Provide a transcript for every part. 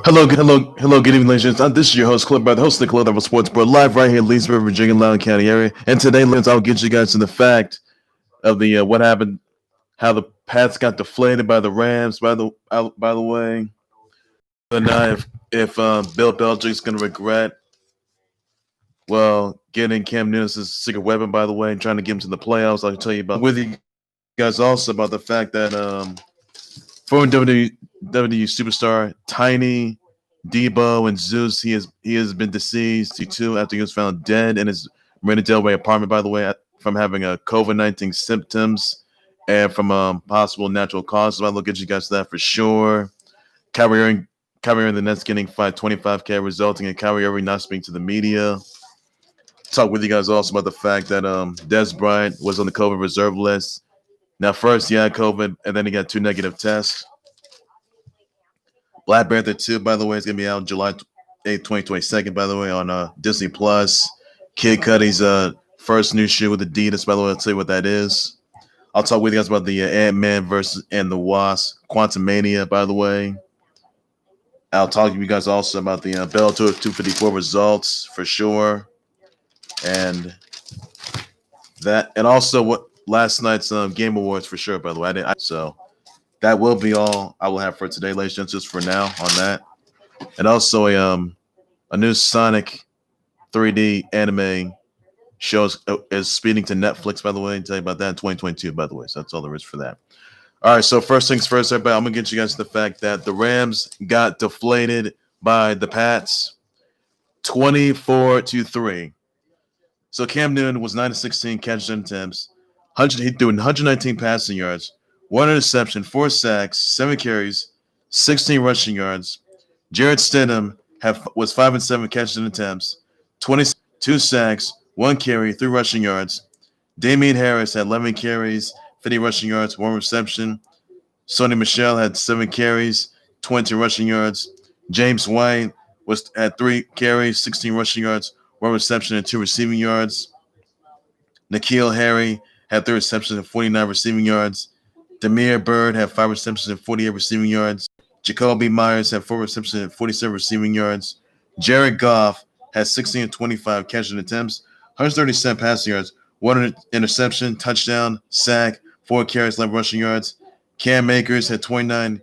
Hello, good evening, ladies and gentlemen. This is your host, Clip, by the host of the Club Level Sports Board, live right here in Leesburg, Virginia, Loudoun County area. And today, I'll get you guys to the fact of the what happened, how the Pats got deflated by the Rams. By the way, and if Bill Belichick's going to regret, well, getting Cam Newton's secret weapon, by the way, and trying to get him to the playoffs. I'll tell you about with you guys also about the fact that former WWE Superstar Tiny, Deebo, and Zeus, he has been deceased too after he was found dead in his Marina Del Ray apartment, by the way, from having COVID-19 symptoms and from possible natural causes. I'll look at you guys to that for sure. Kyrie Irving, the Nets getting fined $25,000, resulting in Kyrie Irving not speaking to the media. Talk with you guys also about the fact that Dez Bryant was on the COVID reserve list. Now, first he had COVID, and then he got 2 negative tests. Black Panther 2, by the way, is going to be out July 8th, 2022, by the way, on Disney+. Kid Cudi's first new shoe with Adidas, by the way. I'll tell you what that is. I'll talk with you guys about the Ant-Man versus and the Wasp, Quantumania, by the way. I'll talk to you guys also about the Bellator 254 results, for sure. And also what last night's Game Awards, for sure, by the way. So that will be all I will have for today, ladies and gentlemen, just for now on that. And also a new Sonic 3D anime show is speeding to Netflix, by the way. I'll tell you about that in 2022, by the way. So that's all there is for that. All right, so first things first, everybody, I'm going to get you guys to the fact that the Rams got deflated by the Pats 24-3. So Cam Newton was 9-16 catches and attempts. He threw 119 passing yards, 1 interception, 4 sacks, 7 carries, 16 rushing yards. Jarrett Stidham was 5-7 catches and attempts, 22 sacks, 1 carry, 3 rushing yards. Damien Harris had 11 carries, 50 rushing yards, 1 reception. Sony Michel had 7 carries, 20 rushing yards. James White had 3 carries, 16 rushing yards, 1 reception, and 2 receiving yards. N'Keal Harry had 3 receptions and 49 receiving yards. Damiere Byrd had 5 receptions and 48 receiving yards. Jakobi Meyers had 4 receptions and 47 receiving yards. Jared Goff had 16 and 25 catches and attempts, 137 passing yards, 1 interception, touchdown, sack, 4 carries, 11 rushing yards. Cam Akers had 29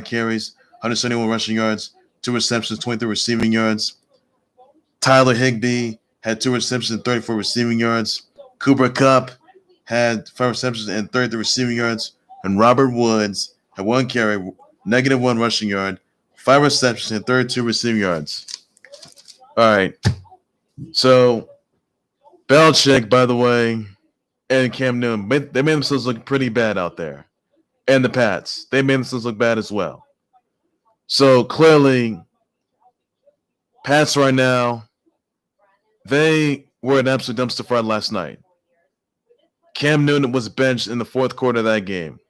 carries, 171 rushing yards, 2 receptions, 23 receiving yards. Tyler Higbee had 2 receptions and 34 receiving yards. Kupp had 5 receptions and 33 receiving yards. And Robert Woods had 1 carry, -1 rushing yard, 5 receptions and 32 receiving yards. All right. So Belichick, by the way, and Cam Newton, they made themselves look pretty bad out there. And the Pats, they made themselves look bad as well. So clearly, Pats right now, they were an absolute dumpster fire last night. Cam Newton was benched in the 4th quarter of that game.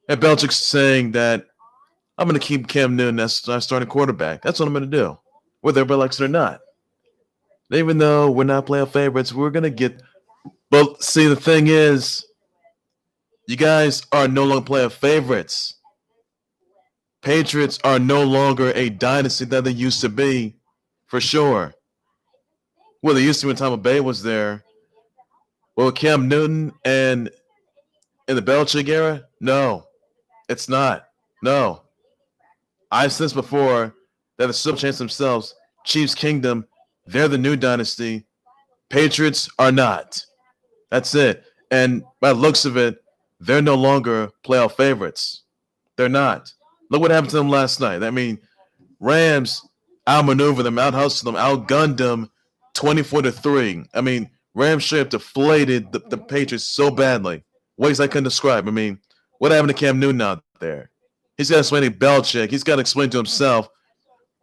And Belichick's saying that I'm going to keep Cam Newton as our starting quarterback. That's what I'm going to do, whether everybody likes it or not. Even though we're not playoff favorites, we're going to get – well, see, the thing is, you guys are no longer playoff favorites. Patriots are no longer a dynasty that they used to be, for sure. Well, they used to when Tampa Bay was there. Well, Cam Newton and in the Belichick era, no, it's not. No. I've said this before that the Super Chance themselves, Chiefs Kingdom, they're the new dynasty. Patriots are not. That's it. And by the looks of it, they're no longer playoff favorites. They're not. Look what happened to them last night. I mean, Rams outmaneuvered them, out-hustled them, outgunned them 24-3. I mean, Rams straight up deflated the Patriots so badly. Ways I couldn't describe. I mean, what happened to Cam Newton out there? He's got to explain to Belichick. He's got to explain to himself,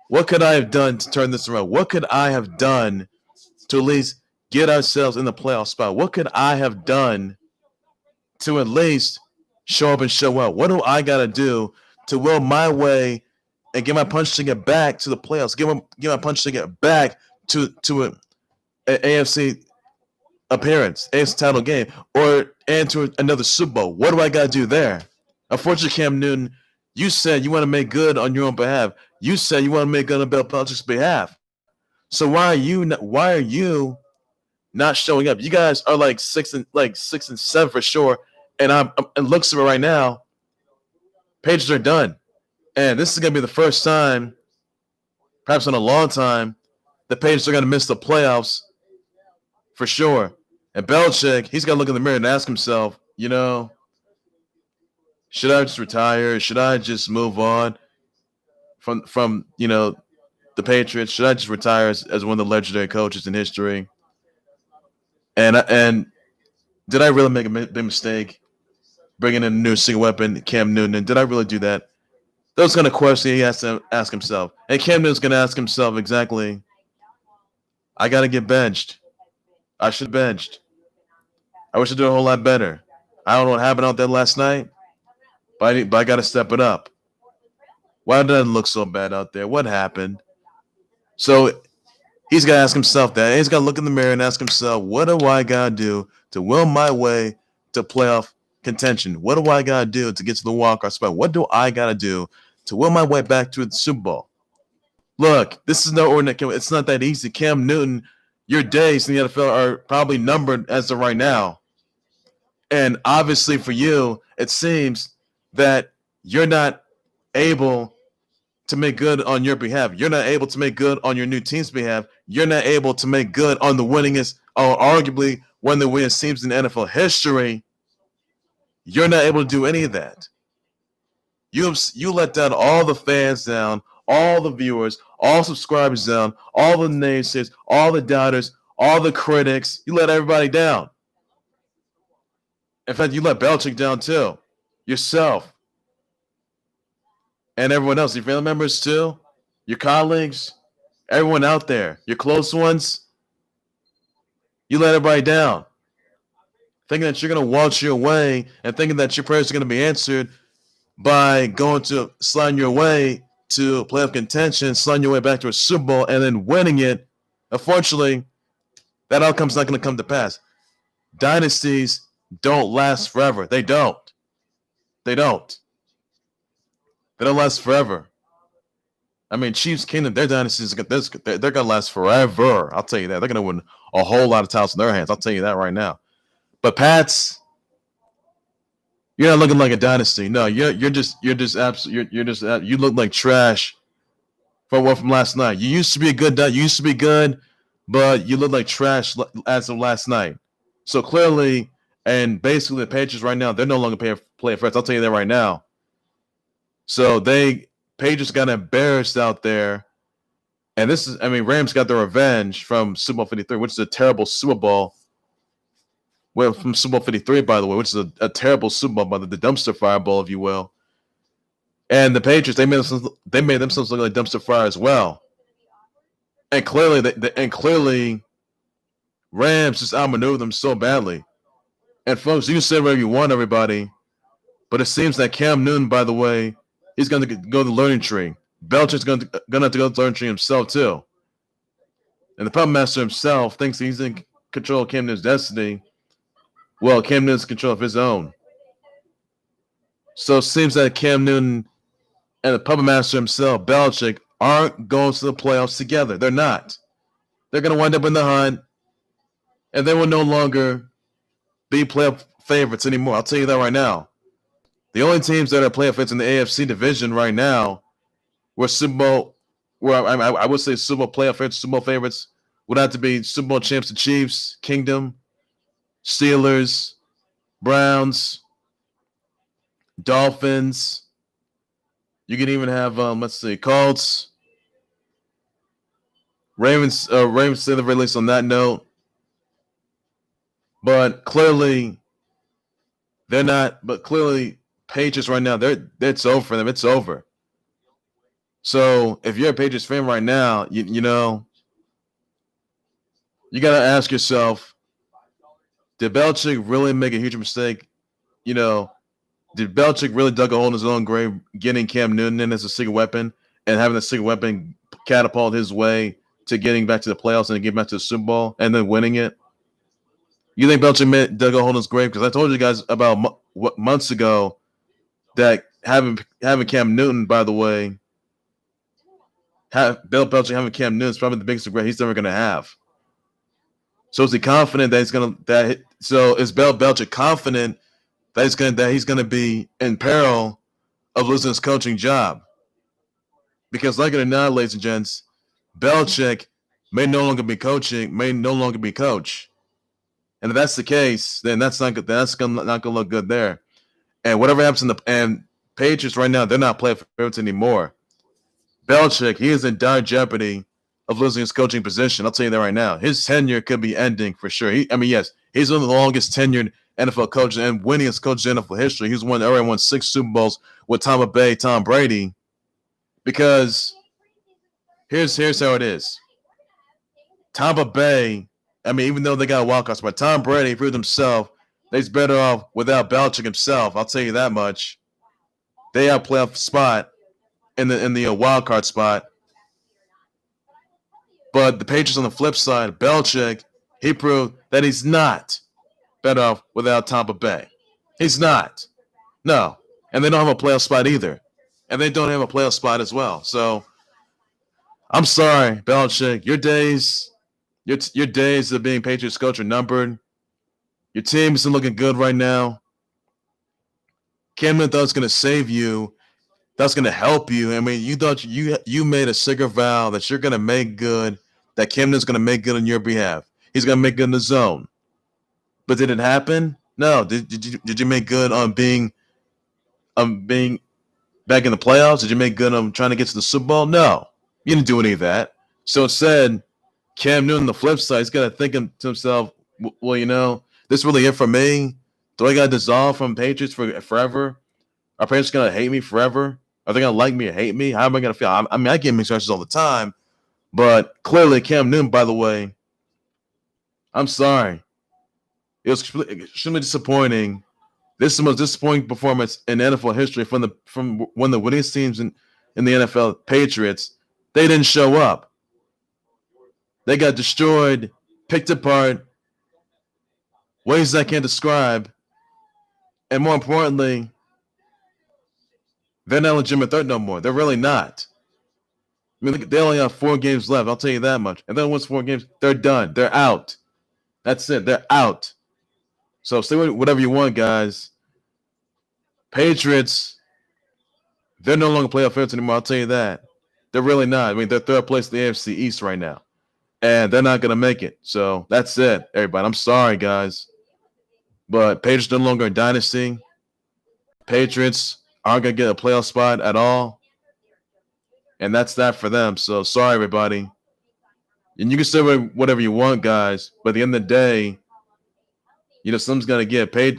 what could I have done to turn this around? What could I have done to at least get ourselves in the playoff spot? What could I have done to at least show up and show out? What do I got to do to will my way and get my punch to get back to the playoffs? Get my punch to get back to an AFC appearance, AFC title game, and to another Super Bowl. What do I got to do there? Unfortunately, Cam Newton, you said you want to make good on your own behalf. You said you want to make good on Bill Belichick's behalf. So why are you not showing up? You guys are like 6-7 for sure. And it looks to it right now. Pages are done. And this is gonna be the first time, perhaps in a long time, the Patriots are gonna miss the playoffs for sure. And Belichick, he's got to look in the mirror and ask himself, should I just retire? Should I just move on from the Patriots? Should I just retire as one of the legendary coaches in history? And did I really make a big mistake bringing in a new single weapon, Cam Newton? And did I really do that? Those kind of questions he has to ask himself. And Cam Newton's going to ask himself exactly, I got to get benched. I should have benched. I wish I did a whole lot better. I don't know what happened out there last night, but I got to step it up. Why did it look so bad out there? What happened? So he's got to ask himself that. He's got to look in the mirror and ask himself, what do I got to do to will my way to playoff contention? What do I got to do to get to the walk-off spot? What do I got to do to will my way back to the Super Bowl? Look, this is no ordinary. It's not that easy. Cam Newton, your days in the NFL are probably numbered as of right now. And obviously for you, it seems that you're not able to make good on your behalf. You're not able to make good on your new team's behalf. You're not able to make good on the winningest, or arguably one of the winningest teams in NFL history. You're not able to do any of that. You let down all the fans down, all the viewers, all subscribers down, all the naysayers, all the doubters, all the critics. You let everybody down. In fact, you let Belichick down too. Yourself. And everyone else, your family members too, your colleagues, everyone out there, your close ones. You let everybody down. Thinking that you're going to waltz your way and thinking that your prayers are going to be answered by going to sliding your way to playoff contention, sliding your way back to a Super Bowl, and then winning it. Unfortunately, that outcome's not going to come to pass. Dynasties don't last forever. They don't. They don't last forever. I mean, Chiefs Kingdom, their dynasties, they're going to last forever. I'll tell you that. They're going to win a whole lot of titles in their hands. I'll tell you that right now. But Pats, you're not looking like a dynasty. No, you look like trash from last night. You used to be good, but you look like trash as of last night. So clearly, and basically the Patriots right now, they're no longer playing friends. I'll tell you that right now. So Patriots got embarrassed out there. And Rams got their revenge from Super Bowl 53, which is a terrible Super Bowl. Well, from Super Bowl 53, by the way, which is a terrible Super Bowl, by the dumpster fire bowl, if you will. And the Patriots, they made themselves look like dumpster fire as well. And clearly, Rams just outmaneuvered them so badly. And folks, you can say whatever you want, everybody, but it seems that Cam Newton, by the way, he's going to go to the learning tree. Belichick's going to have to go to the learning tree himself too. And the puppet master himself thinks he's in control of Cam Newton's destiny. Well, Cam Newton's in control of his own. So it seems that Cam Newton and the puppet master himself, Belichick, aren't going to the playoffs together. They're not. They're going to wind up in the hunt, and they will no longer be playoff favorites anymore. I'll tell you that right now. The only teams that are playoff favorites in the AFC division right now were Super Bowl, I would say Super Bowl playoff favorites, Super Bowl favorites would have to be Super Bowl champs, the Chiefs, Kingdom, Steelers, Browns, Dolphins. You can even have, Colts, Ravens say the release on that note. But clearly, they're not. But clearly, Patriots right now, it's over for them. It's over. So if you're a Patriots fan right now, you got to ask yourself, did Belichick really make a huge mistake? Did Belichick really dug a hole in his own grave, getting Cam Newton in as a secret weapon and having the secret weapon catapult his way to getting back to the playoffs and getting back to the Super Bowl and then winning it? You think Belichick dug a hole in his grave? Because I told you guys about months ago that having Cam Newton, by the way, Bill Belichick having Cam Newton is probably the biggest regret he's ever going to have. So is he confident that he's going to So is Bill Belichick confident that he's going to be in peril of losing his coaching job? Because like it or not, ladies and gents, Belichick may no longer be coaching, may no longer be coach. And if that's the case, then that's not good. That's not going to look good there. And whatever happens and Patriots right now, they're not playing favorites anymore. Belichick, he is in dire jeopardy of losing his coaching position. I'll tell you that right now. His tenure could be ending for sure. Yes, he's one of the longest tenured NFL coaches and winningest coaches in NFL history. He's already won 6 Super Bowls with Tampa Bay, Tom Brady. Because here's how it is. Tampa Bay, even though they got a wild card spot, Tom Brady proved himself that he's better off without Belichick himself. I'll tell you that much. They have a playoff spot in the wild card spot. But the Patriots on the flip side, Belichick, he proved that he's not better off without Tampa Bay. He's not. No. And they don't have a playoff spot either. And they don't have a playoff spot as well. So I'm sorry, Belichick. Your days of being Patriots coach are numbered. Your team isn't looking good right now. Cam Newton thought it was going to save you. That's going to help you. You thought you made a sacred vow that you're going to make good, that Cam Newton's going to make good on your behalf. He's going to make good in the zone. But did it happen? No. Did you make good on being back in the playoffs? Did you make good on trying to get to the Super Bowl? No. You didn't do any of that. So instead, Cam Newton, the flip side, he's got to think to himself, well, this is really it for me. Do I got to dissolve from Patriots forever? Are Patriots going to hate me forever? Are they going to like me or hate me? How am I going to feel? I get mixed messages all the time. But clearly, Cam Newton, by the way, I'm sorry. It was extremely disappointing. This is the most disappointing performance in NFL history from when the winning teams in the NFL, Patriots, they didn't show up. They got destroyed, picked apart, ways I can't describe. And more importantly, they're not a legitimate threat no more. They're really not. They only have 4 games left. I'll tell you that much. And then once 4 games, they're done. They're out. That's it. They're out. So say whatever you want, guys. Patriots, they're no longer playoff favorites anymore. I'll tell you that. They're really not. They're third place in the AFC East right now. And they're not going to make it. So that's it, everybody. I'm sorry, guys. But Patriots no longer a dynasty. Patriots aren't going to get a playoff spot at all. And that's that for them. So sorry, everybody. And you can say whatever you want, guys. But at the end of the day, someone's going to get paid.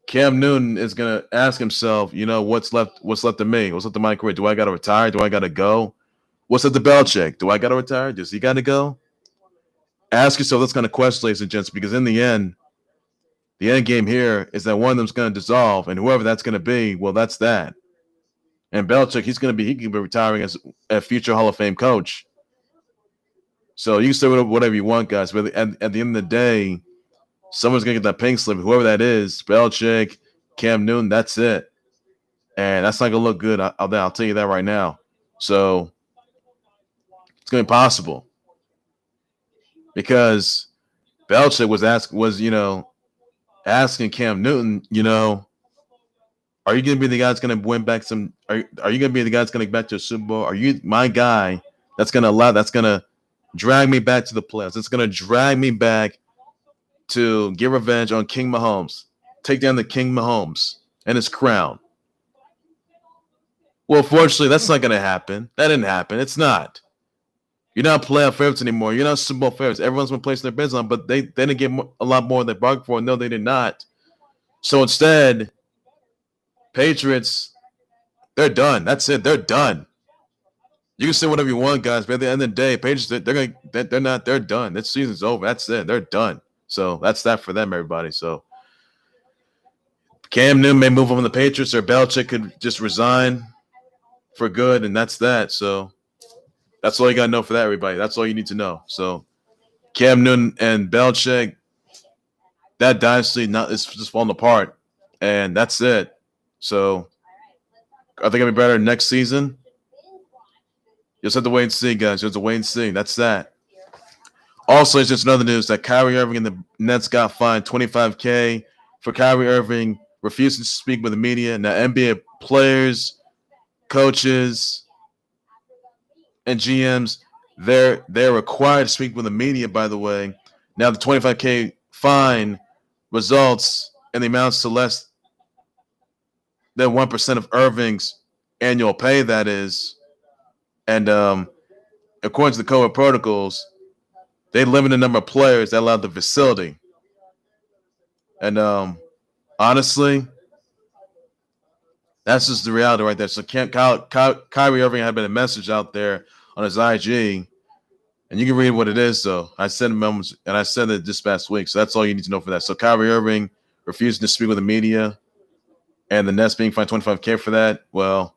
Cam Newton is going to ask himself, what's left of me? What's left of my career? Do I got to retire? Do I got to go? What's left of Belichick? Do I got to retire? Does he got to go? Ask yourself those kind of questions, ladies and gents, because in the end game here is that one of them's going to dissolve, and whoever that's going to be, well, that's that. And Belichick, he can be retiring as a future Hall of Fame coach. So you can say whatever you want, guys, but at the end of the day, someone's going to get that pink slip, whoever that is, Belichick, Cam Newton, that's it. And that's not going to look good. I'll tell you that right now. So it's going to be possible. Because Belichick was asking Cam Newton, are you going to be the guy that's going to win back some? Are you going to be the guy that's going to get back to a Super Bowl? Are you my guy that's going to drag me back to the playoffs? It's going to drag me back to get revenge on King Mahomes, take down the King Mahomes and his crown. Well, fortunately, that's not going to happen. That didn't happen. It's not. You're not playoff favorites anymore. You're not Super Bowl favorites. Everyone's been placing their bids on, but they didn't get a lot more than they bargained for. No, they did not. So instead, Patriots, they're done. That's it. They're done. You can say whatever you want, guys, but at the end of the day, Patriots, they're done. This season's over. That's it. They're done. So that's that for them, everybody. So Cam Newton may move on from the Patriots, or Belichick could just resign for good, and that's that. So that's all you got to know for that, everybody. That's all you need to know. So Cam Newton and Belichick, that dynasty is just falling apart. And that's it. So I think it'll be better next season. You'll just have to wait and see, guys. You'll have to wait and see. That's that. Also, it's just another news that Kyrie Irving and the Nets got fined $25K for Kyrie Irving refusing to speak with the media. Now, NBA players, coaches, and GMs, they're required to speak with the media, by the way. Now, the $25K fine results in the amounts to less than 1% of Irving's annual pay, that is. And according to the COVID protocols, they limit the number of players that allow the facility. And honestly, that's just the reality right there. So Kyrie Irving had been a message out there on his IG, and you can read what it is, though. I said it this past week, so that's all you need to know for that. So Kyrie Irving refusing to speak with the media, and the Nets being fined $25K for that. Well,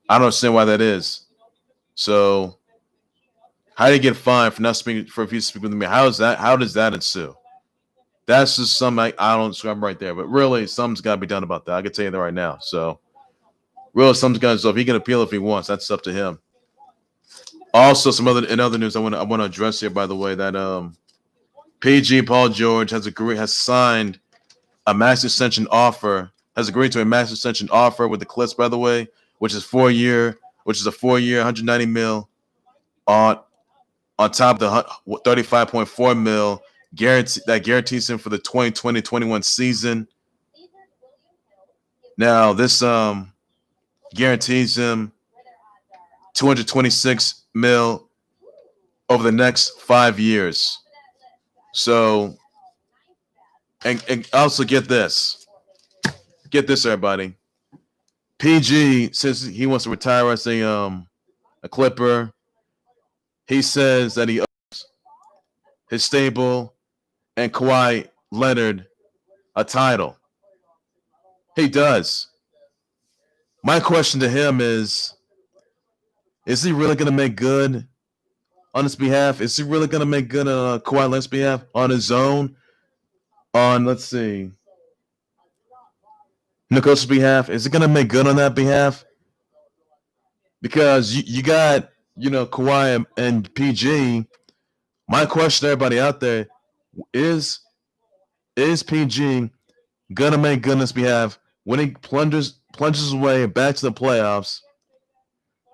I don't understand why that is. So, how do you get fined for refusing to speak with me? How does that ensue? That's just something I don't describe right there. But really, something's got to be done about that. I can tell you that right now. So, really, something's got to. So, if he can appeal if he wants, that's up to him. Also, in other news, I want to address here. By the way, that PG Paul George has signed a max extension offer. Has agreed to a max extension offer with the Clips. By the way, which is a 4-year, $190 million on top of the $35.4 million guarantees him for the 2020-21 season. Now, this guarantees him $226 million over the next 5 years. So, and also get this, everybody. PG, since he wants to retire as a Clipper, he says that he owes his stable and Kawhi Leonard a title. He does. My question to him is he really going to make good on his behalf? Is he really going to make good on Kawhi Leonard's behalf on his own? On, let's see, Nico's behalf? Is it going to make good on that behalf? Because you got, Kawhi and PG. My question to everybody out there is PG going to make good on his behalf when he plunges his way back to the playoffs,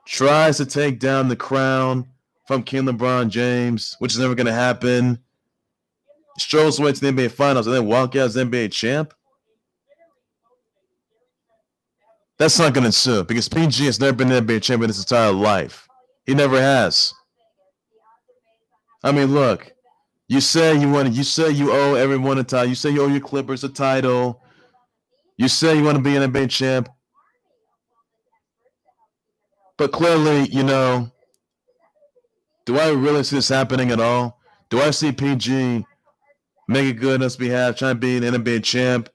tries to take down the crown from King LeBron James, which is never going to happen, strolls away to the NBA Finals, and then walk out as NBA champ? That's not going to ensue because PG has never been an NBA champion his entire life. He never has. I mean, look, you say you owe everyone a title. You say you owe your Clippers a title. You say you want to be an NBA champ. But clearly, do I really see this happening at all? Do I see PG make it good on his behalf, trying to be an NBA champ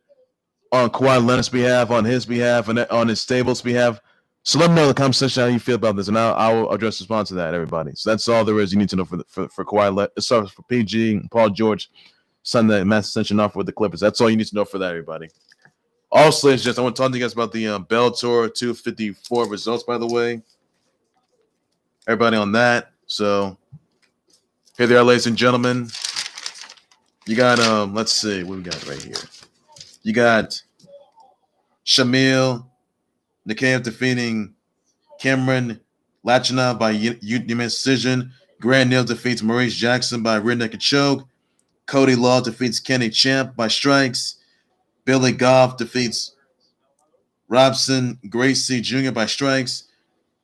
on Kawhi Leonard's behalf, on his behalf, and on his stable's behalf? So let me know in the comment section how you feel about this, and I will address the response to that, everybody. So that's all there is you need to know for Kawhi Leonard. Sorry, for PG and Paul George, signing that mass extension offer with the Clippers. That's all you need to know for that, everybody. Also, I want to talk to you guys about the Bellator 254 results, by the way. Everybody on that. So here they are, ladies and gentlemen. You got, let's see, what we got right here. You got Shamil Nakaev defeating Cameron Lachinov by unanimous decision. Grant Neal defeats Maurice Jackson by rear naked choke. Cody Law defeats Kenny Champ by strikes. Billy Goff defeats Robson Gracie Jr. by strikes.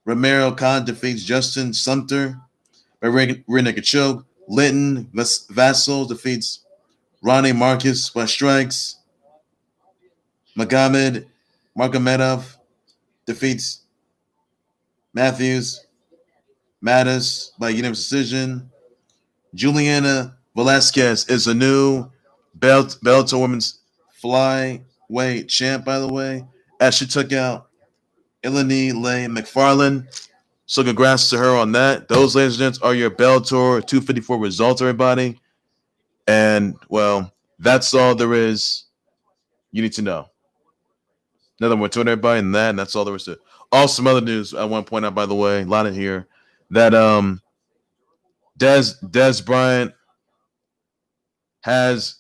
Romero Khan defeats Justin Sumter by rear naked choke. Linton Vassell defeats Ronnie Marcus by strikes. Magomed Margomedov defeats Matthews Mattis by unanimous decision. Juliana Velasquez is a new Bellator Women's Flyweight champ, by the way, as she took out Eleni Lane McFarlane. So congrats to her on that. Those, ladies and gents, are your Bellator 254 results, everybody. And, well, that's all there is you need to know. Another more to everybody, and that's all there is to it. Also, some other news I want to point out, by the way, a lot in here, that Dez Bryant has,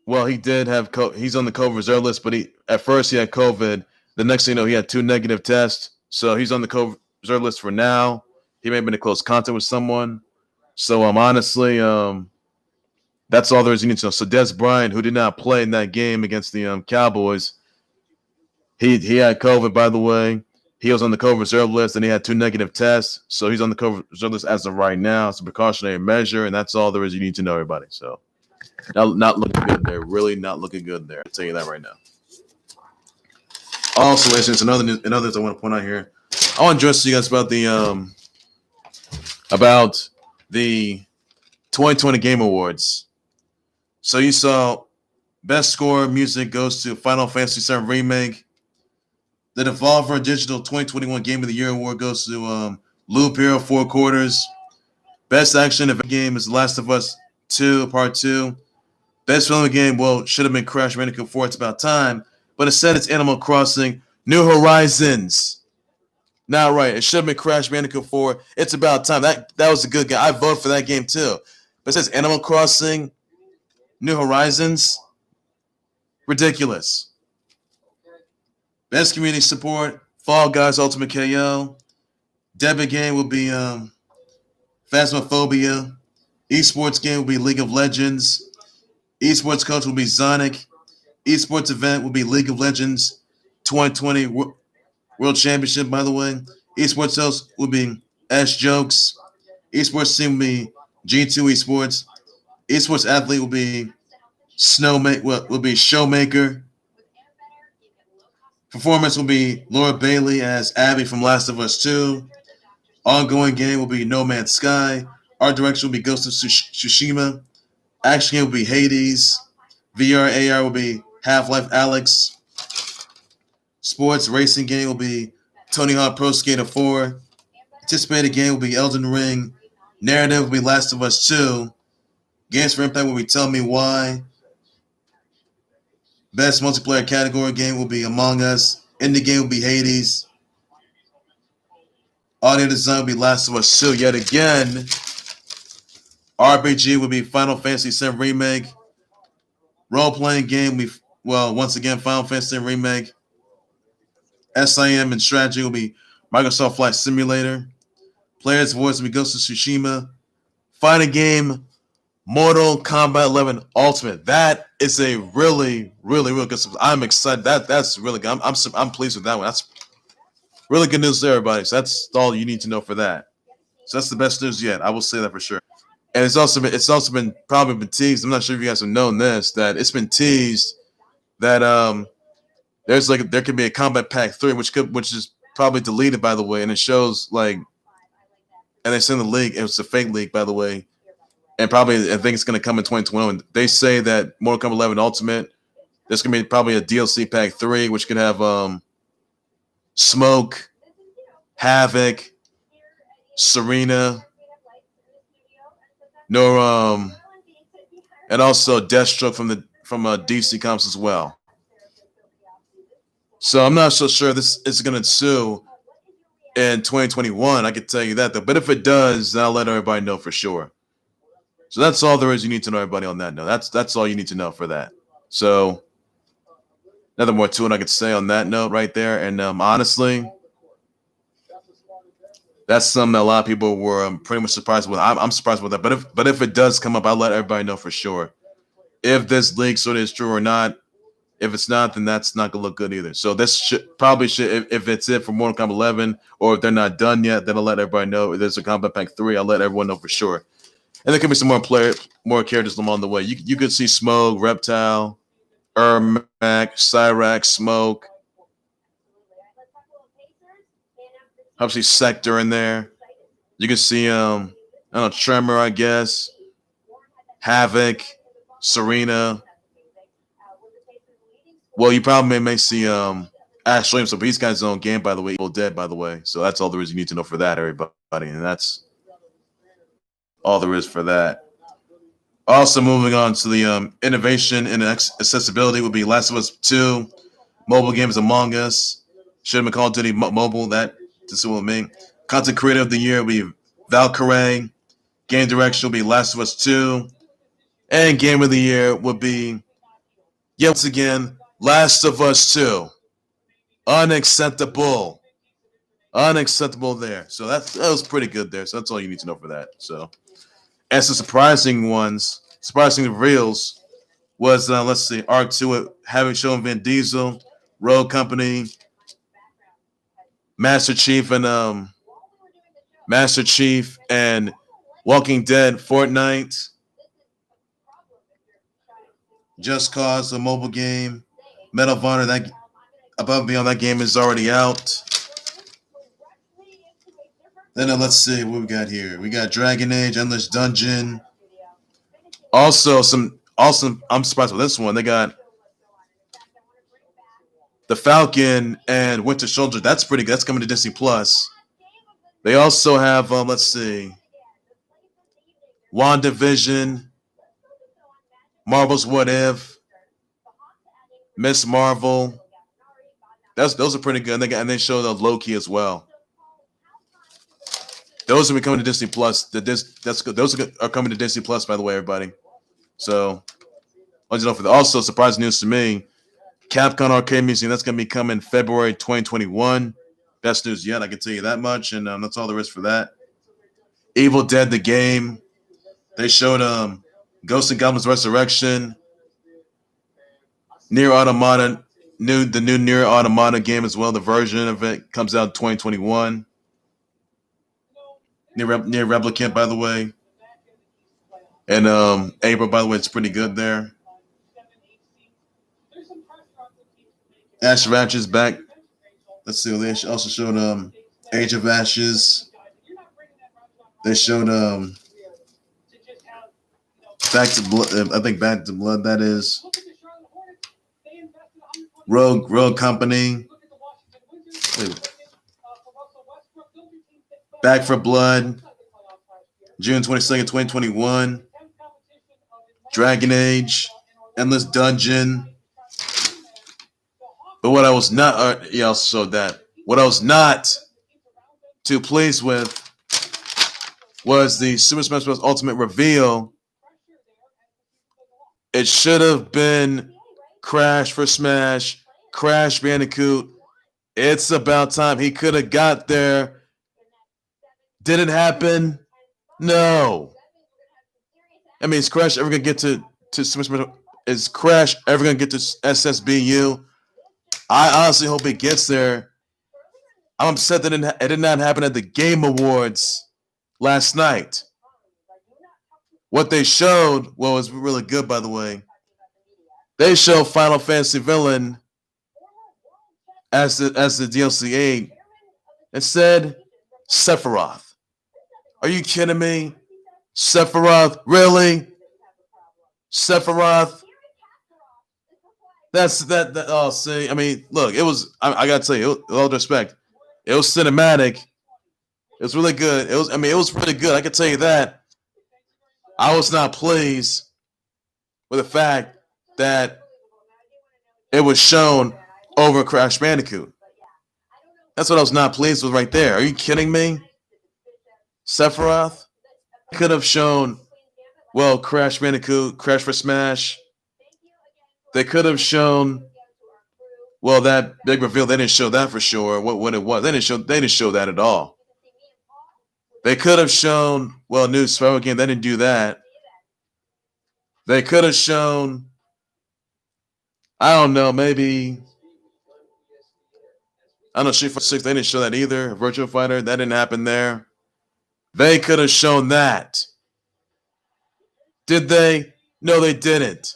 well, he did have he's on the COVID reserve list, but at first he had COVID. The next thing you know, he had 2 negative tests, so he's on the COVID reserve list for now. He may have been in close contact with someone. So honestly, that's all there is you need to know. So Dez Bryant, who did not play in that game against the Cowboys, he had COVID, by the way. He was on the COVID reserve list, and he had 2 negative tests. So he's on the COVID reserve list as of right now. It's a precautionary measure, and that's all there is you need to know, everybody. So not looking good there. Really not looking good there. I'll tell you that right now. Also, since another thing I want to point out here, I want to address you guys about the 2020 Game Awards. So you saw Best Score Music goes to Final Fantasy VII Remake. The Devolver Digital 2021 Game of the Year Award goes to Loop Hero 4 Quarters. Best Action Event Game is The Last of Us 2 Part 2. Best Film Game, well, should have been Crash Bandicoot 4, It's About Time. But instead it's Animal Crossing New Horizons. Not right. It should have been Crash Bandicoot 4, It's About Time. That was a good game. I voted for that game too. But it says Animal Crossing New Horizons. Ridiculous. Best Community Support, Fall Guys Ultimate KO. Debit game will be Phasmophobia. Esports game will be League of Legends. Esports coach will be Zonic. Esports event will be League of Legends 2020 World Championship, by the way. Esports host will be S Jokes. Esports team will be G2 Esports. Esports athlete will be Showmaker. Performance will be Laura Bailey as Abby from Last of Us 2. Ongoing game will be No Man's Sky. Art direction will be Ghost of Tsushima. Action game will be Hades. VR AR will be Half-Life Alyx. Sports racing game will be Tony Hawk Pro Skater 4. Anticipated game will be Elden Ring. Narrative will be Last of Us 2. Games for Impact will be Tell Me Why. Best multiplayer category game will be Among Us. Indie game will be Hades. Audio design will be Last of Us 2 yet again. RPG will be Final Fantasy VII Remake. Role-playing game will be, once again, Final Fantasy VII Remake. SIM and strategy will be Microsoft Flight Simulator. Player's voice will be Ghost of Tsushima. Fighting game, Mortal Kombat 11 Ultimate. That is a really, really, really good. I'm excited. That's really good. I'm pleased with that one. That's really good news there, everybody. So that's all you need to know for that. So that's the best news yet. I will say that for sure. And it's also been probably been teased. I'm not sure if you guys have known this, that it's been teased that there could be a Combat Pack 3, which is probably deleted, by the way, and it shows and they send the leak. It was a fake leak, by the way. And probably I think it's going to come in 2021. They say that Mortal Kombat 11 Ultimate, there's going to be probably a DLC Pack 3, which could have Smoke, Havoc, Serena, and also Deathstroke from DC Comics as well. So I'm not so sure this is going to ensue in 2021. I can tell you that, though. But if it does, then I'll let everybody know for sure. So that's all there is you need to know, everybody, on that note. That's all you need to know for that. So nothing more to it I could say on that note right there. And honestly, that's something that a lot of people were pretty much surprised with. I'm surprised with that. But if it does come up, I'll let everybody know for sure. If this leak sort of is true or not. If it's not, then that's not going to look good either. So this should if it's it for Mortal Kombat 11, or if they're not done yet, then I'll let everybody know. If there's a Combat Pack 3, I'll let everyone know for sure. And there could be some more characters along the way. You could see Smoke, Reptile, Ermac, Cyrax, Smoke. Obviously Sector in there. You can see Tremor, I guess. Havoc, Serena. Well, you probably may see Ash Williams, but he's got his own game, by the way. Evil Dead, by the way. So that's all there is you need to know for that, everybody. And that's all there is for that. Also, moving on to the innovation and accessibility would be Last of Us 2, mobile games Among Us, should have been called Duty Mobile, that to what I mean. Content creator of the year would be Valkyrie, game direction would be Last of Us 2, and game of the year would be, once again, Last of Us 2. Unacceptable. Unacceptable there. So that was pretty good there. So that's all you need to know for that. So, and some surprising reveals was, let's see, Arc 2 having shown Vin Diesel, Rogue Company, Master Chief and Walking Dead, Fortnite, Just Cause, a mobile game, Medal of Honor, that above and beyond that game is already out. Then let's see what we got here. We got Dragon Age, Endless Dungeon. Also, I'm surprised with this one. They got The Falcon and Winter Soldier. That's pretty good. That's coming to Disney Plus. They also have, let's see, WandaVision, Marvel's What If, Miss Marvel. Those are pretty good. And they show the Loki as well. Those are coming to Disney Plus. Those are coming to Disney Plus, by the way, everybody. So, I'll just know for that. Also, surprising news to me, Capcom Arcade Museum, that's going to be coming February 2021. Best news yet, I can tell you that much, and that's all there is for that. Evil Dead, the game. They showed Ghosts and Goblins Resurrection, Nier Automata, the new Nier Automata game as well. The version of it comes out in 2021. Nier Replicant, by the way. And April, by the way, it's pretty good there. Ash of Ashes back. Let's see. They also showed Age of Ashes. They showed Back to Blood. I think Back to Blood. That is Rogue Company. Back for Blood. June 22nd, 2021. Dragon Age. Endless Dungeon. But what I was not, I also showed that. What I was not too pleased with was the Super Smash Bros. Ultimate reveal. It should have been Crash for Smash, Crash Bandicoot. It's about time. He could have got there. Did it happen? No. I mean, is Crash ever going to get to Super Smash? Is Crash ever going to get to SSBU? I honestly hope it gets there. I'm upset that it did not happen at the Game Awards last night. What they showed, well, was really good, by the way. They showed Final Fantasy villain as the DLC 8. It said Sephiroth. Are you kidding me? Sephiroth? Really? Sephiroth? That's that. Oh, see, I mean, look, it was. I gotta tell you, with all due respect, it was cinematic. It was really good. It was really good. I can tell you that. I was not pleased with the fact that it was shown over Crash Bandicoot. That's what I was not pleased with right there. Are you kidding me? Sephiroth could have shown, well, Crash Bandicoot, Crash for Smash. They could have shown, well, that big reveal. They didn't show that for sure. What it was, they didn't show that at all. They could have shown, well, new Spyro game. They didn't do that. They could have shown, I don't know, maybe, I don't know, Street Fighter 6. They didn't show that either. Virtual Fighter, that didn't happen there. They could have shown that. Did they? No, they didn't.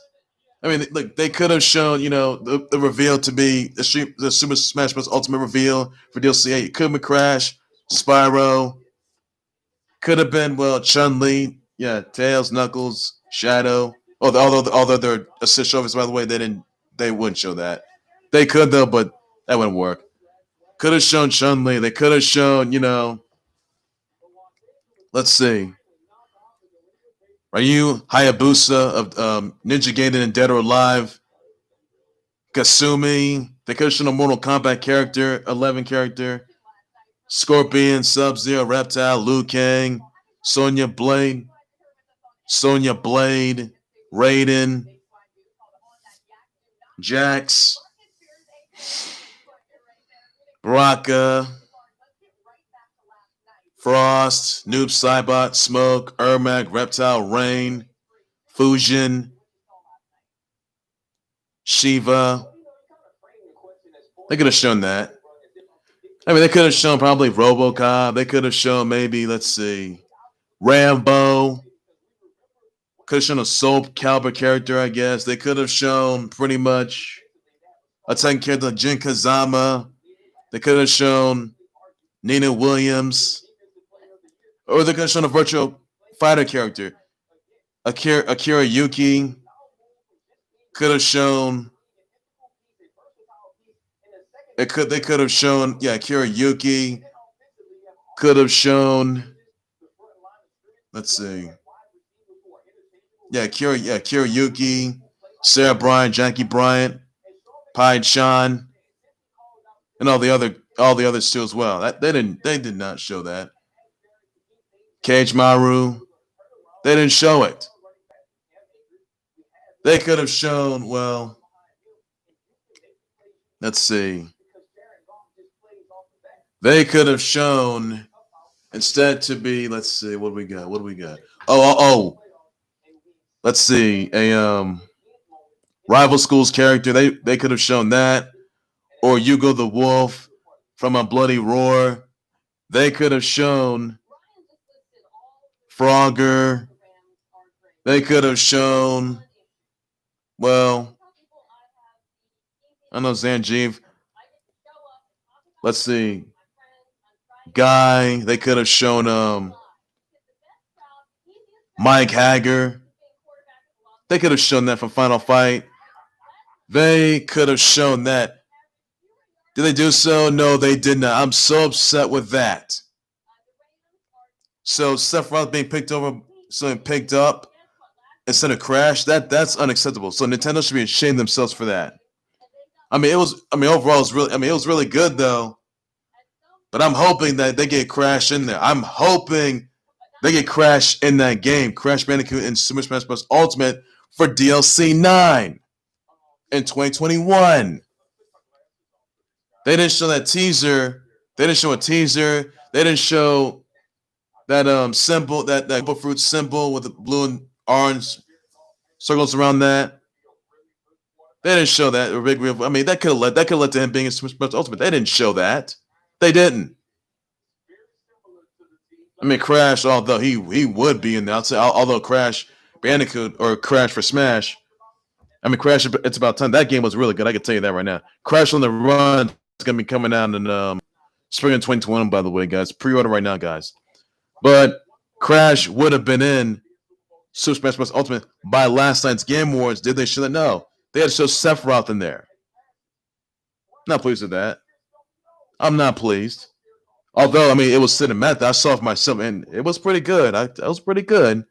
I mean, look, they could have shown, the reveal to be the Super Smash Bros. Ultimate reveal for DLC 8. It could have been Crash, Spyro. Could have been, well, Chun-Li. Yeah, Tails, Knuckles, Shadow. Although they're assist trophies, by the way, they wouldn't show that. They could, though, but that wouldn't work. Could have shown Chun-Li. They could have shown, let's see. Ryu Hayabusa of Ninja Gaiden and Dead or Alive. Kasumi. They could have shown a Mortal Kombat character, 11 character. Scorpion, Sub-Zero, Reptile, Liu Kang, Sonya Blade, Raiden, Jax, Baraka, Frost, Noob Saibot, Smoke, Ermac, Reptile, Rain, Fusion, Shiva. They could have shown that. I mean, they could have shown probably RoboCop. They could have shown maybe, let's see, Rambo. Could have shown a Soul Calibur character, I guess. They could have shown pretty much a Titan character like Jin Kazama. They could have shown Nina Williams. Or they could have shown a Virtual Fighter character. Akira Yuki. Could have shown... They could have shown, Akira Yuki. Could have shown... Let's see. Akira Yuki, Sarah Bryant, Jackie Bryant, Pai Chan, and all the others too as well. They did not show that. Cage Maru, they didn't show it. They could have shown, well, let's see. They could have shown instead to be, let's see, what do we got? Oh. Let's see, a Rival Schools character. They could have shown that, or Hugo the Wolf from A Bloody Roar. They could have shown Frogger. They could have shown, well, I don't know, Zangief. Let's see, Guy. They could have shown Mike Hager. They could have shown that from Final Fight. They could have shown that. Did they do so? No, they did not. I'm so upset with that. So Seth Rollins being picked up instead of Crash, that's unacceptable. So Nintendo should be ashamed of themselves for that. Overall it was really good though. But I'm hoping that they get Crash in there. I'm hoping they get Crash in that game. Crash Bandicoot and Super Smash Bros. Ultimate for DLC 9 in 2021. They didn't show that teaser. They didn't show a teaser. They didn't show that symbol, that fruit symbol with the blue and orange circles around that. They didn't show that. I mean, that could have led to him being a Super Smash Bros. Ultimate. They didn't show that. They didn't. I mean, Crash, although he would be in there, I'd say, although Crash Bandicoot or Crash for Smash, I mean, Crash, it's about time. That game was really good. I can tell you that right now. Crash on the Run is going to be coming out in spring of 2021, by the way, guys. Pre-order right now, guys. But Crash would have been in Super Smash Bros. Ultimate by last night's Game Awards. Did they show that? No. They had to show Sephiroth in there. Not pleased with that. I'm not pleased. Although, I mean, it was cinematic. I saw it for myself, and it was pretty good. It was pretty good.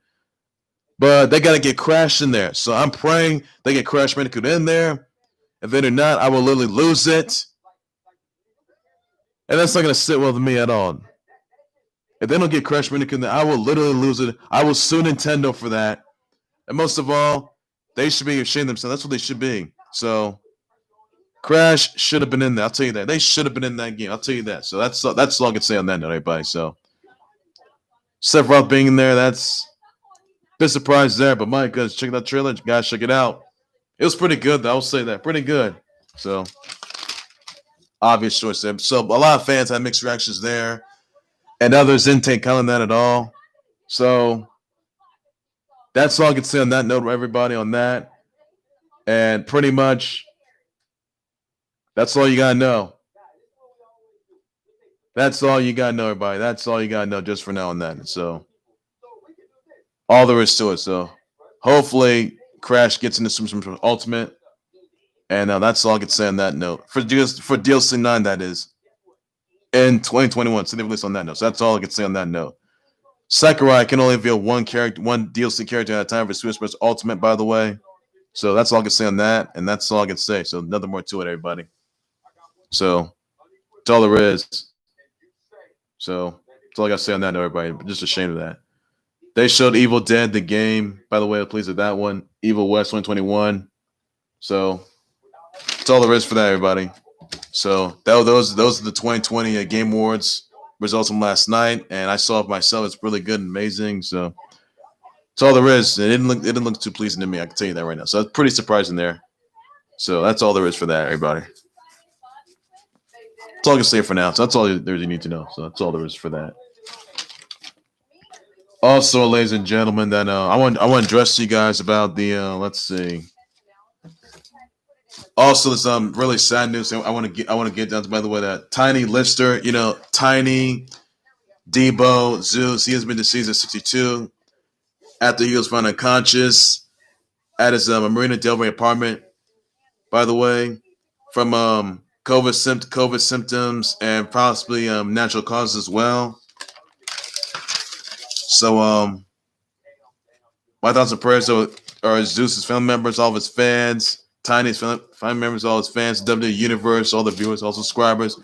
But they got to get Crash in there. So I'm praying they get Crash Bandicoot in there. If they do not, I will literally lose it. And that's not going to sit well with me at all. If they don't get Crash Bandicoot in there, I will literally lose it. I will sue Nintendo for that. And most of all, they should be ashamed of themselves. That's what they should be. So Crash should have been in there. I'll tell you that. They should have been in that game. I'll tell you that. So that's all I can say on that note, everybody. So Sephiroth being in there, that's a bit surprised there. But my goodness, check that trailer. Guys, check it out. It was pretty good, though. I'll say that. Pretty good. So obvious choice there. So a lot of fans had mixed reactions there. And others didn't take kind of that at all. So that's all I can say on that note, everybody, on that. And pretty much that's all you got to know. That's all you got to know, everybody. That's all you got to know just for now on that. So all there is to it. So hopefully Crash gets into some Ultimate. And that's all I can say on that note. For DLC 9, that is. In 2021. So they released on that note. So that's all I can say on that note. Sakurai can only reveal one DLC character at a time for Super Smash Ultimate, by the way. So that's all I can say on that, and that's all I can say. So nothing more to it, everybody. So that's all there is. So that's all I got to say on that, everybody. But just ashamed of that. They showed Evil Dead, the game. By the way, pleased with that one. Evil West 2021. So that's all there is for that, everybody. So those are the 2020 Game Awards results from last night, and I saw it myself. It's really good and amazing. So that's all there is. It didn't look too pleasing to me. I can tell you that right now. So that's pretty surprising there. So that's all there is for that, everybody. That's all I can say for now. So that's all there you need to know. So that's all there is for that. Also, ladies and gentlemen, that I want to address you guys about the let's see. Also, there's really sad news. I want to get down to, by the way, that Tiny Lister, Tiny Deebo Zeus, he has been deceased at 62 after he was found unconscious at his Marina Del Ray apartment. By the way, from COVID symptoms and possibly natural causes as well. So my thoughts and prayers are Zeus's family members, all of his fans, Tiny's family members, all his fans, WWE Universe, all the viewers, all subscribers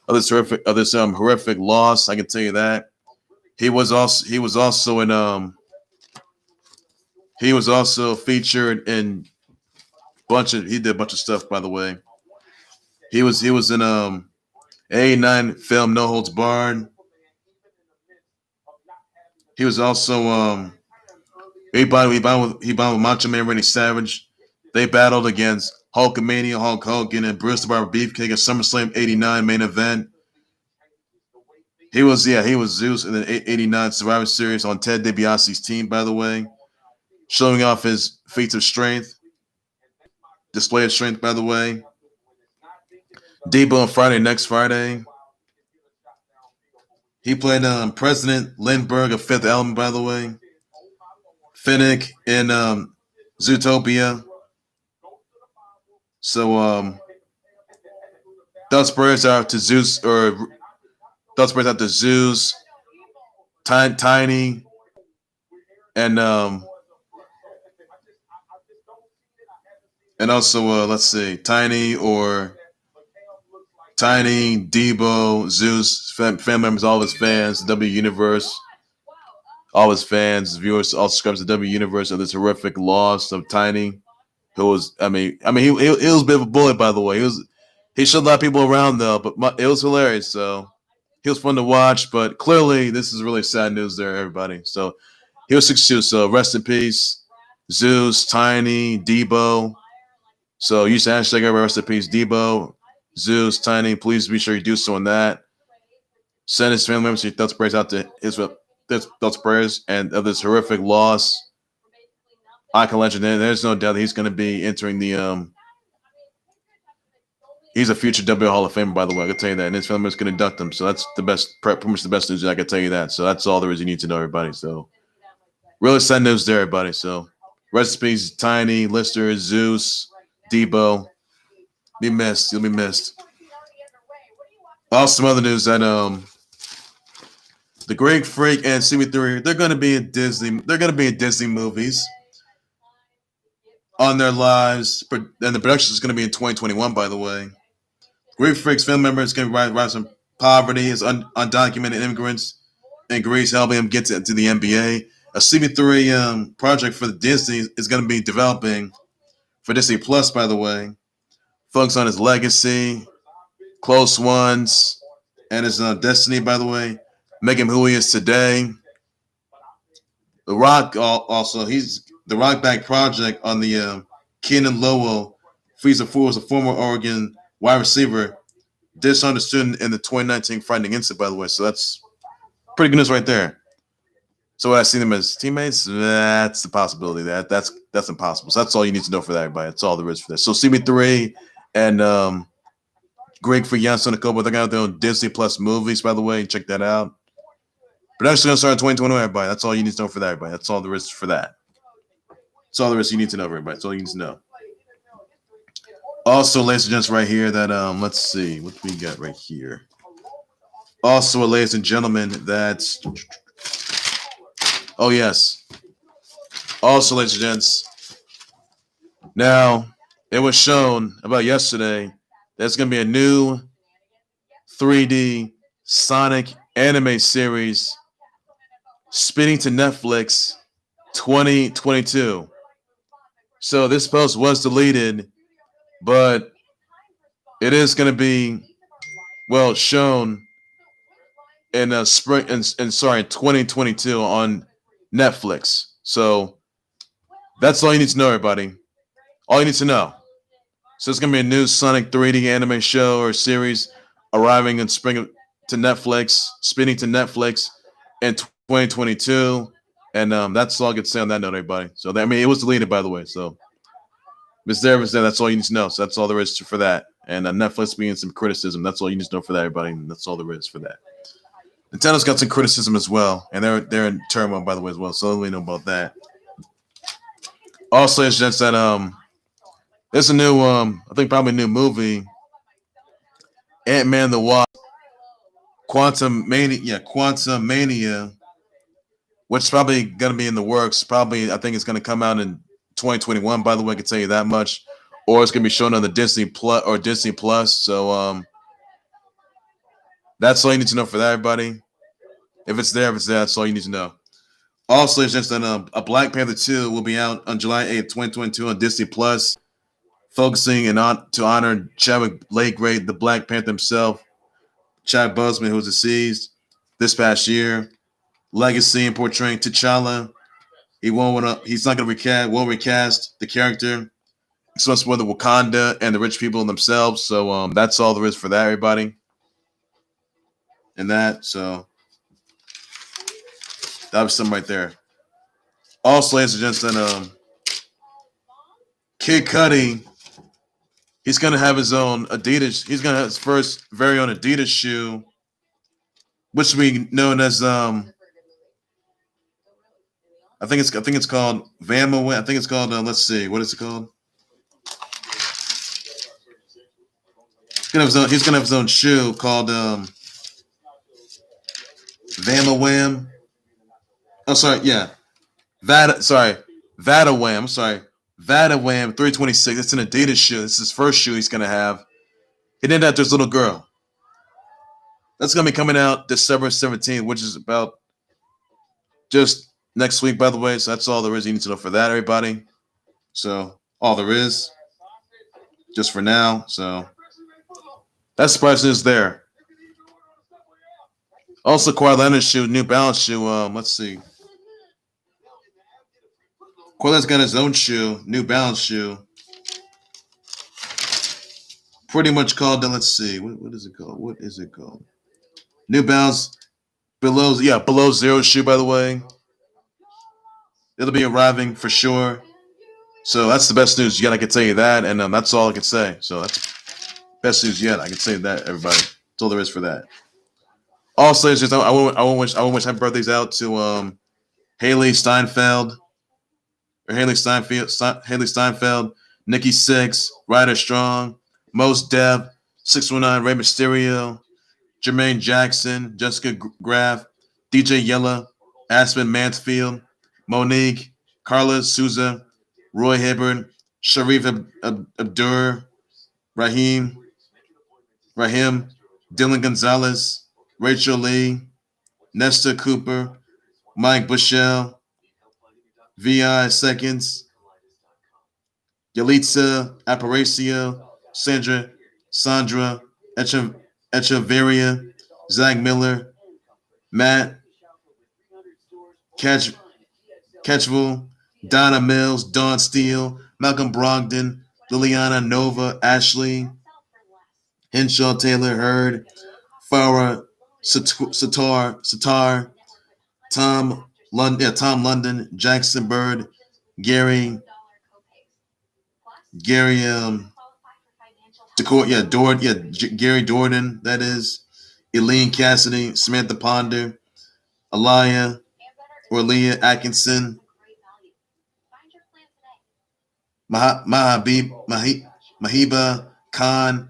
of this horrific loss. I can tell you that he was also featured in he did a bunch of stuff, by the way. He was in '89 film No Holds Barred. He was also he battled with Macho Man Randy Savage. They battled against Hulkamania, Hulk Hogan, and Brutus the Barber Beefcake at SummerSlam '89 main event. He was Zeus in the '89 Survivor Series on Ted DiBiase's team, by the way, showing off his feats of strength, display of strength, by the way. Deebo on Friday, next Friday. He played President Lindberg of Fifth Element, by the way. Finnick in Zootopia. So thoughts prayers out to Zeus, Tiny, and also let's see, Tiny, Deebo, Zeus, family members, all of his fans, W Universe, all his fans, viewers, all subscribers to W Universe of this horrific loss of Tiny, who was, he was a bit of a bully, by the way. He showed a lot of people around though, but it was hilarious. So he was fun to watch, but clearly this is really sad news there, everybody. So he was 62. So rest in peace, Zeus, Tiny, Deebo. So use the hashtag rest in peace, Deebo, Zeus, Tiny. Please be sure you do so on that. Send his family members your thoughts prayers out to his thoughts prayers and of this horrific loss. Icon legend. There's no doubt that he's going to be entering the he's a future WWE Hall of Famer, by the way. I can tell you that, and his family members can induct him. So that's the best, pretty much the best news. I can tell you that. So that's all there is you need to know, everybody. So really sad news there, everybody. So rest in peace, Tiny, Lister, Zeus, Deebo. Be missed. You'll be missed. Also, some other news that the Greek Freak and CB3, they're going to be in Disney. They're going to be in Disney movies on their lives, and the production is going to be in 2021. By the way, Greek Freak's family members going to rise from poverty as undocumented immigrants in Greece, helping him get to the NBA. A CB3 project for the Disney is going to be developing for Disney Plus. By the way, focus on his legacy, close ones, and his destiny. By the way, make him who he is today. The Rock also, he's the Rock Back project on the Kenan Lowell Freezer Fool was a former Oregon wide receiver, misunderstood in the 2019 fighting incident, by the way. So that's pretty good news right there. So would I see them as teammates? That's the possibility. That's impossible. So that's all you need to know for that, everybody. That's all there is for that. So CB3 and Greg for Janssen and Kobo, they're going to have their own Disney Plus movies, by the way. Check that out. Production's going to start in 2021, everybody. That's all you need to know for that, everybody. That's all there is for that. That's all there is you need to know, everybody. That's all you need to know. Also, ladies and gents, right here, that let's see what we got right here. Also, ladies and gentlemen, that's Oh, yes. Also, ladies and gents, now it was shown about yesterday there's going to be a new 3D Sonic anime series spinning to Netflix 2022. So this post was deleted, but it is going to be, well, shown in spring in 2022 on Netflix. So that's all you need to know, everybody. All you need to know. So it's gonna be a new Sonic 3D anime show or series arriving in spring to Netflix, spinning to Netflix in 2022, and that's all I could say on that note, everybody. So I mean, it was deleted, by the way. So it's there. That's all you need to know. So that's all there is for that. And Netflix being some criticism. That's all you need to know for that, everybody. And that's all there is for that. Nintendo's got some criticism as well, and they're in turmoil, by the way, as well. So we know about that. Also, it's just that there's a new I think probably a new movie, Ant-Man the Wasp, Quantum Mania, which is probably gonna be in the works. Probably I think it's gonna come out in 2021. By the way, I can tell you that much. Or it's gonna be shown on the Disney Plus. So that's all you need to know for that, everybody. If it's there, that's all you need to know. Also, it's just that a Black Panther 2 will be out on July 8th, 2022 on Disney Plus, focusing to honor Chadwick late great, the Black Panther himself, Chadwick Boseman, who was deceased this past year. Legacy and portraying T'Challa. He's not going to recast the character. It's much more the Wakanda and the rich people themselves. So that's all there is for that, everybody. And that, so that was something right there. Also, ladies and gentlemen, Kid Cudi, he's gonna have his own Adidas. He's gonna have his first very own Adidas shoe, which we known as I think it's called Vama. I think it's called let's see, what is it called? He's gonna have his own shoe called Vama Wham. Oh, sorry, yeah. Vada Wham. I'm sorry. Vada Wham 326. It's an Adidas shoe. This is his first shoe he's gonna have. He named after his little girl. That's gonna be coming out December 17th, which is about just next week, by the way. So that's all there is. You need to know for that, everybody. So all there is, just for now. So that's the price is there. Also, Kawhi Leonard's shoe, New Balance shoe. Let's see. Kawhi's got his own shoe, New Balance shoe. Pretty much called. Let's see. What is it called? What is it called? New Balance below zero shoe. By the way, it'll be arriving for sure. So that's the best news yet. I can tell you that, and that's all I can say. So that's best news yet. I can say that, everybody. That's all there is for that. Also, it's just I want wish happy birthdays out to Haley Steinfeld, Nikki Sixx, Ryder Strong, Mos Def, 619, Rey Mysterio, Jermaine Jackson, Jessica Graff, DJ Yella, Aspen Mansfield, Monique, Carla Souza, Roy Hibbard, Sharif Abdur, Raheem, Dylan Gonzalez, Rachel Lee, Nesta Cooper, Mike Bushell, VI Seconds, Yalitza Aparicio, Sandra Echeverria, Zach Miller, Matt Catchville, Donna Mills, Dawn Steele, Malcolm Brogdon, Liliana Nova, Ashley, Henshaw Taylor Hurd, Farah Satar, Tom London, Jackson Bird, Gary Gary Dordan, that is, Elaine Cassidy, Samantha Ponder, Leah Atkinson, Mahiba Khan,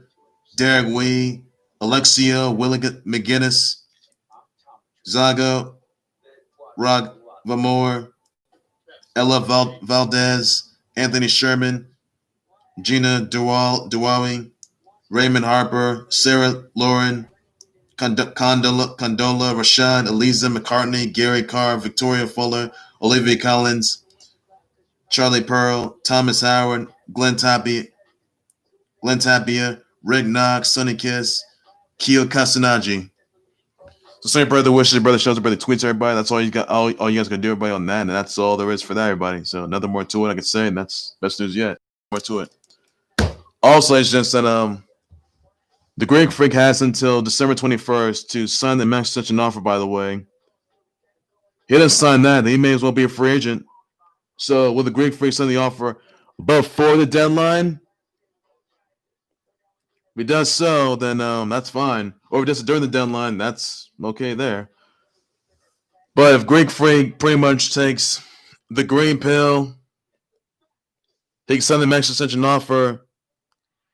Derek Wee, Alexia McGinnis, Zago Vamore, Ella Valdez, Anthony Sherman, Gina Duwali, Raymond Harper, Sarah Lauren, Condola, Rashad, Eliza McCartney, Gary Carr, Victoria Fuller, Olivia Collins, Charlie Pearl, Thomas Howard, Glenn Tapia, Rick Knox, Sonny Kiss, Keo Kasanagi. So same brother wishes, brother shows, brother tweets everybody. That's all you got. All you guys can do, everybody, on that, and that's all there is for that, everybody. So nothing more to it, I could say, and that's best news yet. More to it. Also, it's just that the Greek Freak has until December 21st to sign the max extension offer. By the way, he didn't sign that. He may as well be a free agent. So will the Greek Freak sign the offer before the deadline? If he does so, then that's fine. Or if he does it during the deadline, that's okay there. But if Greek Freak pretty much takes the green pill, he can sign the max extension offer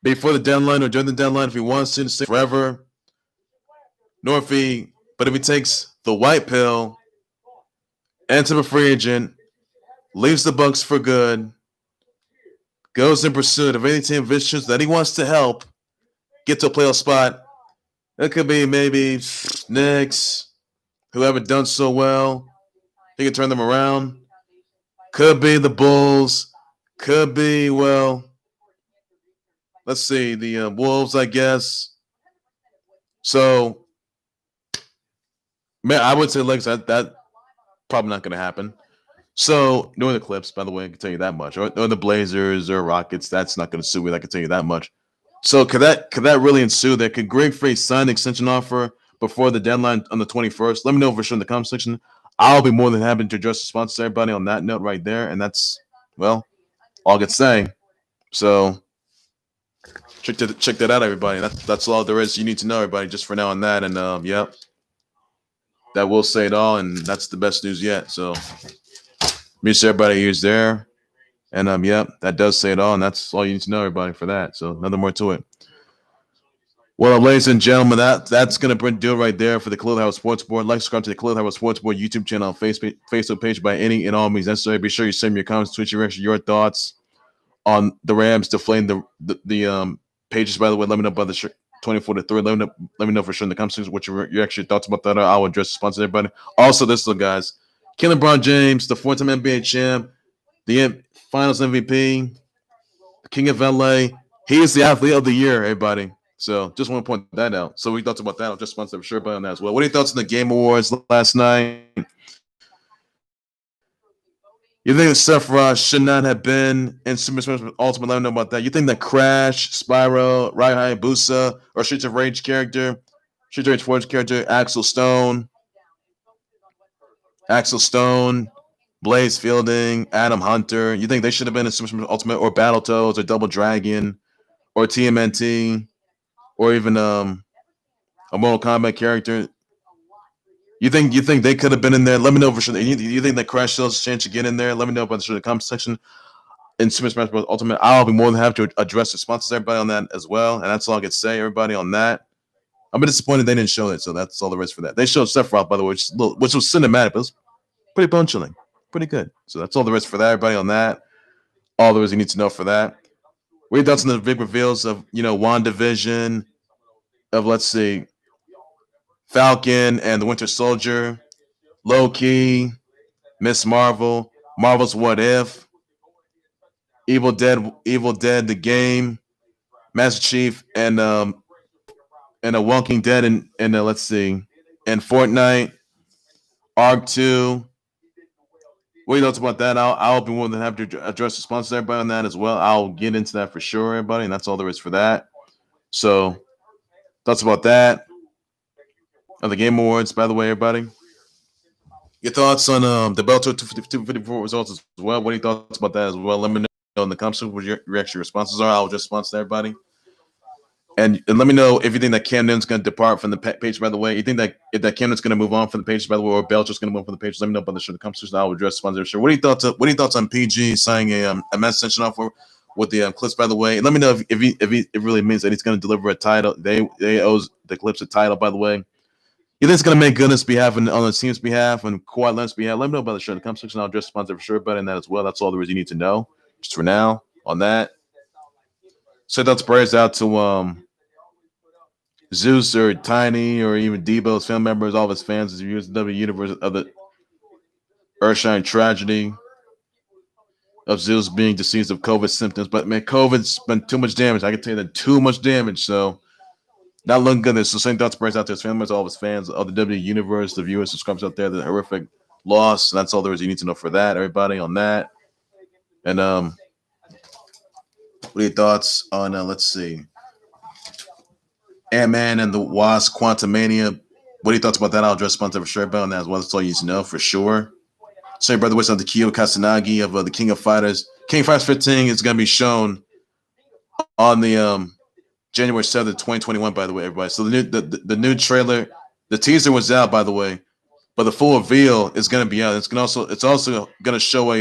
before the deadline or during the deadline if he wants to stay forever. But if he takes the white pill, ends up a free agent, leaves the Bucks for good, goes in pursuit of any team vicious that he wants to help get to a playoff spot. It could be maybe Knicks, who haven't done so well. He can turn them around. Could be the Bulls. Could be, well, let's see, the Wolves, I guess. So, man, I would say Lakers, that probably not going to happen. So, nor the Clips, by the way, I can tell you that much. Or the Blazers or Rockets, that's not going to sue me. I can tell you that much. So, could that really ensue there? Could Greg Free sign an extension offer before the deadline on the 21st? Let me know for sure in the comment section. I'll be more than happy to address the sponsors, everybody, on that note right there. And that's, well, all I can say. So, check that out, everybody. That's all there is you need to know, everybody, just for now on that. And, yep. That will say it all, and that's the best news yet. So, me to everybody who's there. And, yep, that does say it all, and that's all you need to know, everybody, for that. So, nothing more to it. Well, ladies and gentlemen, that's going to do it right there for the Khalil Howard Sports Board. Like, subscribe to the Khalil Howard Sports Board YouTube channel, Facebook page by any and all means necessary. Be sure you send me your comments, tweet your thoughts on the Rams deflating the pages. By the way, let me know about the 24-3. Let me know for sure in the comments what your actual thoughts about that are. I will address the sponsors, everybody. Also, this one, guys. King LeBron James, the 4-time NBA champ, the Finals MVP, the King of LA. He is the athlete of the year, everybody. So just want to point that out. So we thoughts about that. I'll just sponsor for sure on that as well. What are your thoughts on the Game Awards last night? You think that Sephiroth should not have been in Super Smash Ultimate? Let me know about that. You think that Crash, Spyro, Rai Hayabusa, or Streets of Rage character, Streets of Rage 4 character, Axel Stone, Blaze Fielding, Adam Hunter, you think they should have been in Super Smash Ultimate, or Battletoads, or Double Dragon, or TMNT, or even a Mortal Kombat character? You think they could have been in there? Let me know for sure. You think that Crash still has a chance to get in there? Let me know about the comment section in Super Smash Bros. Ultimate. I'll be more than happy to address the sponsors, everybody, on that as well. And that's all I can say, everybody, on that. I'm disappointed they didn't show it, so that's all there is for that. They showed Sephiroth, by the way, which was cinematic, but it was pretty bone-chilling. Pretty good. So that's all there is for that, everybody, on that. All there is you need to know for that. What are your thoughts on the big reveals of, WandaVision, of, let's see, Falcon and the Winter Soldier, Loki, Miss Marvel, Marvel's What If, Evil Dead the game, Master Chief, and a Walking Dead, and let's see, and Fortnite, Arc 2. What are your thoughts about that? I'll be more than happy to address the sponsors, everybody, on that as well. I'll get into that for sure, everybody, and that's all there is for that. So, thoughts about that? On the Game Awards, by the way, everybody. Your thoughts on the Bellator 254 results as well. What are your thoughts about that as well? Let me know in the comments what your actual responses are. I'll just sponsor everybody. And let me know if you think that Cam Newton's going to depart from the page, by the way. You think that if that Cam Newton's going to move on from the page, by the way, or Bellator's going to move on from the page, let me know about the show in the comments. I'll address sponsor. Sure. What are your thoughts on PG signing a mass extension offer with the Clips, by the way? And let me know if it really means that he's going to deliver a title. They owe the Clips a title, by the way. You think it's gonna make good on his behalf and on the team's behalf and Kawhi Leonard's behalf? Let me know about the show in the comment section. I'll address sponsor for sure better than that as well. That's all there is you need to know. Just for now on that. Send out prayers out to Zeus or Tiny or even Deebo's family members, all of his fans, as the WWE Universe of the Earthshine tragedy of Zeus being deceased of COVID symptoms. But man, COVID's been too much damage. I can tell you that too much damage. So not looking good. So send thoughts, prayers out to his family members, all of his fans, of the WWE Universe, the viewers, subscribers out there, the horrific loss. And that's all there is you need to know for that, everybody, on that. And what are your thoughts on let's see, Ant-Man and the Wasp, Quantumania? What are your thoughts about that? I'll address sponsor for sure about that as well. That's all you need to know for sure. So, brother, what's on the Kyo Kasanagi of the King of Fighters? King of Fighters 15 is going to be shown on the January 7th, 2021, by the way, everybody. So the new trailer, the teaser was out, by the way, but the full reveal is going to be out. It's also going to show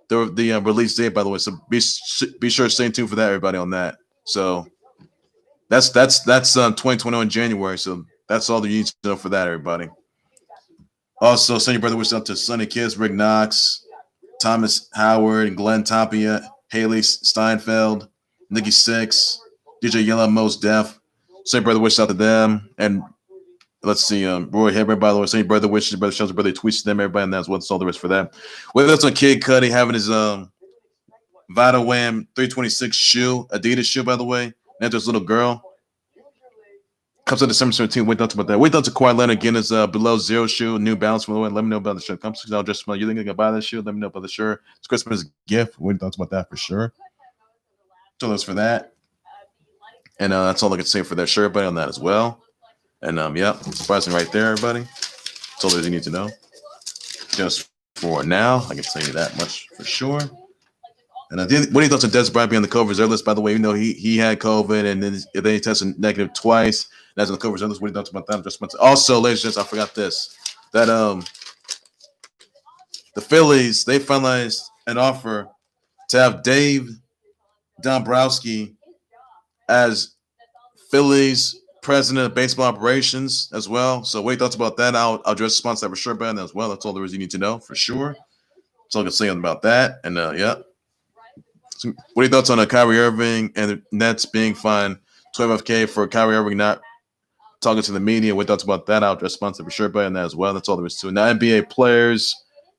the release date, by the way. So be sure to stay tuned for that, everybody, on that. So that's 2021 January. So that's all you need to know for that, everybody. Also, send your brother wishes out to Sonny Kiss, Rick Knox, Thomas Howard, Glenn Tapia, Haley Steinfeld, Nikki Six, DJ Yellow, Most Def. Send your brother wishes out to them. And let's see, Roy Hebert, by the way. Send your brother wishes, brother shows, brother tweets to them, everybody, and that's what's all there is for that. Whether that's on Kid Cudi having his Vital Wham 326 shoe, Adidas shoe, by the way. And there's a little girl. Comes out December 17th. Wait, thoughts about that. Wait, thoughts to Kawhi Leonard again. Is below zero shoe, New Balance from the way. Let me know about the show. Come I'll just you think I can buy that shoe? Let me know about the shirt. It's Christmas gift. Wait, thoughts about that for sure. So that's for that. And that's all I can say for that shirt, buddy, on that as well. And yeah, surprising right there, everybody. That's all that you need to know. Just for now, I can tell you that much for sure. And what are your thoughts on Dez Bryant being on the COVID reserve list? By the way, you know he had COVID and then he tested negative twice. That's on the COVID reserve list. What are your thoughts about that? Just also, ladies and gents, I forgot this. That the Phillies, they finalized an offer to have Dave Dombrowski as Phillies president of baseball operations as well. So what are your thoughts about that? I'll address the sponsor for sure, Ben, as well. That's all there is you need to know for sure. That's all I can say about that. And yeah. So what are your thoughts on Kyrie Irving and the Nets being fined $12K for Kyrie Irving not talking to the media? What thoughts about that? I'll address sponsor for sure, on that as well. That's all there is to it. Now, NBA players,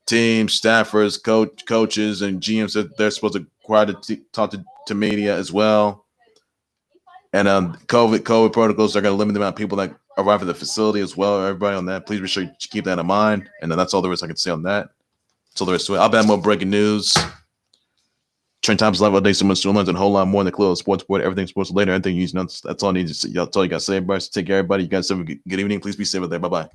teams, staffers, coaches, and GMs, they're supposed to require to talk to media as well. And COVID protocols are going to limit the amount of people that arrive at the facility as well. Everybody on that, please be sure you keep that in mind. And that's all there is I can say on that. That's all there is to it. I'll be more breaking news. Trend Times Live updates, so much storylines, and a whole lot more in the Khalil Sports Board. Everything sports later. Everything you know. That's all I need to say. That's all you got to say, everybody. So take care, everybody. You guys have a good evening. Please be safe out there. Bye bye.